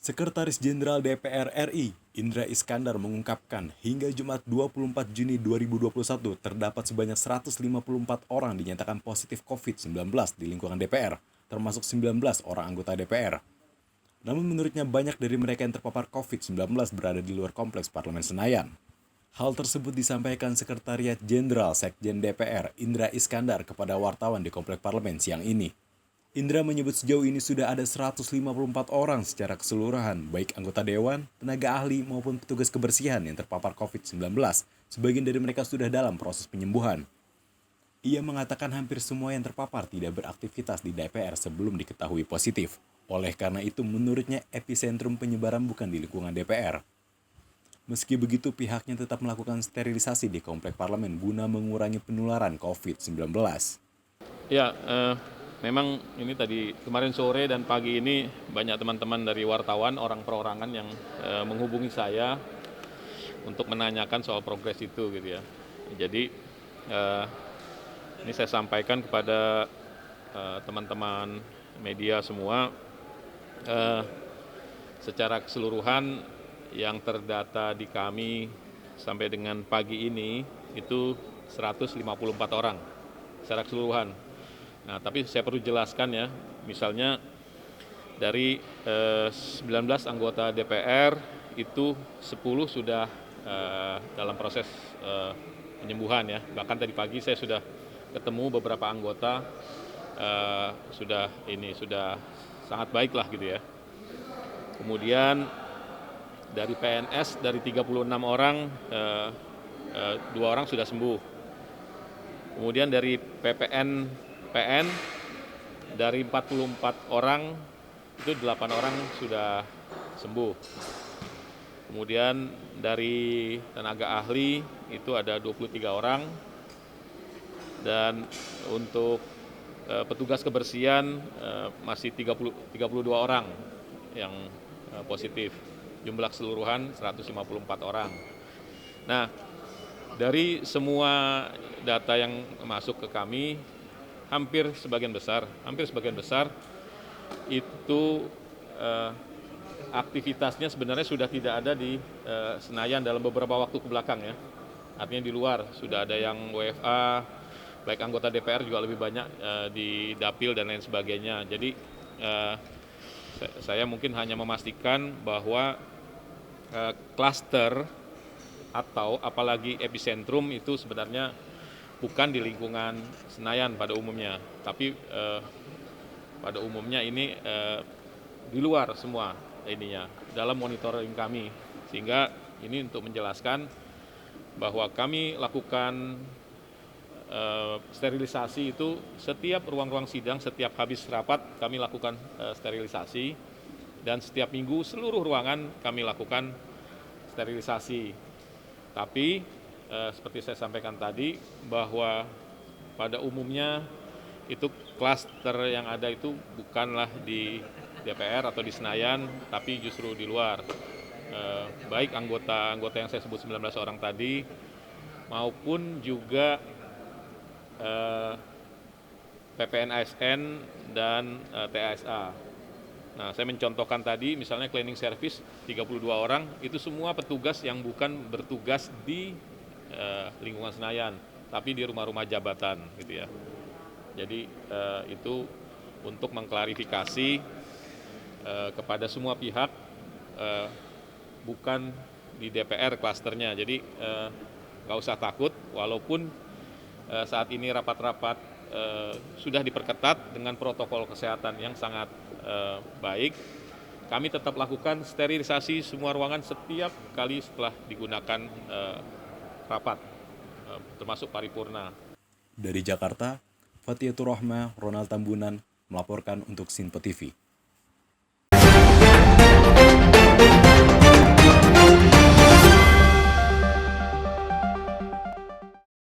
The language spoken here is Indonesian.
Sekretaris Jenderal DPR RI, Indra Iskandar mengungkapkan hingga Jumat 24 Juni 2021 terdapat sebanyak 154 orang dinyatakan positif COVID-19 di lingkungan DPR, termasuk 19 orang anggota DPR. Namun menurutnya banyak dari mereka yang terpapar COVID-19 berada di luar kompleks Parlemen Senayan. Hal tersebut disampaikan Sekretariat Jenderal Sekjen DPR, Indra Iskandar, kepada wartawan di Kompleks Parlemen siang ini. Indra menyebut sejauh ini sudah ada 154 orang secara keseluruhan, baik anggota dewan, tenaga ahli, maupun petugas kebersihan yang terpapar COVID-19. Sebagian dari mereka sudah dalam proses penyembuhan. Ia mengatakan hampir semua yang terpapar tidak beraktivitas di DPR sebelum diketahui positif. Oleh karena itu, menurutnya epicentrum penyebaran bukan di lingkungan DPR. Meski begitu, pihaknya tetap melakukan sterilisasi di Kompleks Parlemen guna mengurangi penularan COVID-19. Ya, memang ini tadi kemarin sore dan pagi ini banyak teman-teman dari wartawan, orang perorangan yang menghubungi saya untuk menanyakan soal progres itu gitu ya. Jadi ini saya sampaikan kepada teman-teman media semua, secara keseluruhan yang terdata di kami sampai dengan pagi ini itu 154 orang secara keseluruhan. Nah, tapi saya perlu jelaskan ya, misalnya dari 19 anggota DPR itu 10 sudah dalam proses penyembuhan ya. Bahkan tadi pagi saya sudah ketemu beberapa anggota sudah sangat baik lah gitu ya. Kemudian dari PNS dari 36 orang 2 orang sudah sembuh. Kemudian dari PN dari 44 orang itu 8 orang sudah sembuh. Kemudian dari tenaga ahli itu ada 23 orang. Dan untuk petugas kebersihan masih 32 orang yang positif. Jumlah keseluruhan 154 orang. Nah, dari semua data yang masuk ke kami, hampir sebagian besar itu aktivitasnya sebenarnya sudah tidak ada di Senayan dalam beberapa waktu kebelakang ya. Artinya di luar sudah ada yang WFA, baik anggota DPR juga lebih banyak di dapil dan lain sebagainya. Jadi saya mungkin hanya memastikan bahwa klaster atau apalagi epicentrum itu sebenarnya bukan di lingkungan Senayan pada umumnya, tapi pada umumnya ini di luar semua ininya dalam monitoring kami, sehingga ini untuk menjelaskan bahwa kami lakukan sterilisasi itu setiap ruang-ruang sidang, setiap habis rapat kami lakukan sterilisasi, dan setiap minggu seluruh ruangan kami lakukan sterilisasi. Tapi seperti saya sampaikan tadi bahwa pada umumnya itu klaster yang ada itu bukanlah di DPR atau di Senayan, tapi justru di luar. Baik anggota yang saya sebut 19 orang tadi maupun juga PPN ASN dan TASA. Nah, saya mencontohkan tadi misalnya cleaning service 32 orang, itu semua petugas yang bukan bertugas di lingkungan Senayan, tapi di rumah-rumah jabatan gitu ya. Jadi itu untuk mengklarifikasi kepada semua pihak, bukan di DPR klasternya. Jadi nggak usah takut, walaupun saat ini rapat-rapat sudah diperketat dengan protokol kesehatan yang sangat baik. Kami tetap lakukan sterilisasi semua ruangan setiap kali setelah digunakan rapat, termasuk paripurna. Dari Jakarta, Fathiatur Rahma, Ronald Tambunan melaporkan untuk Sinpo TV.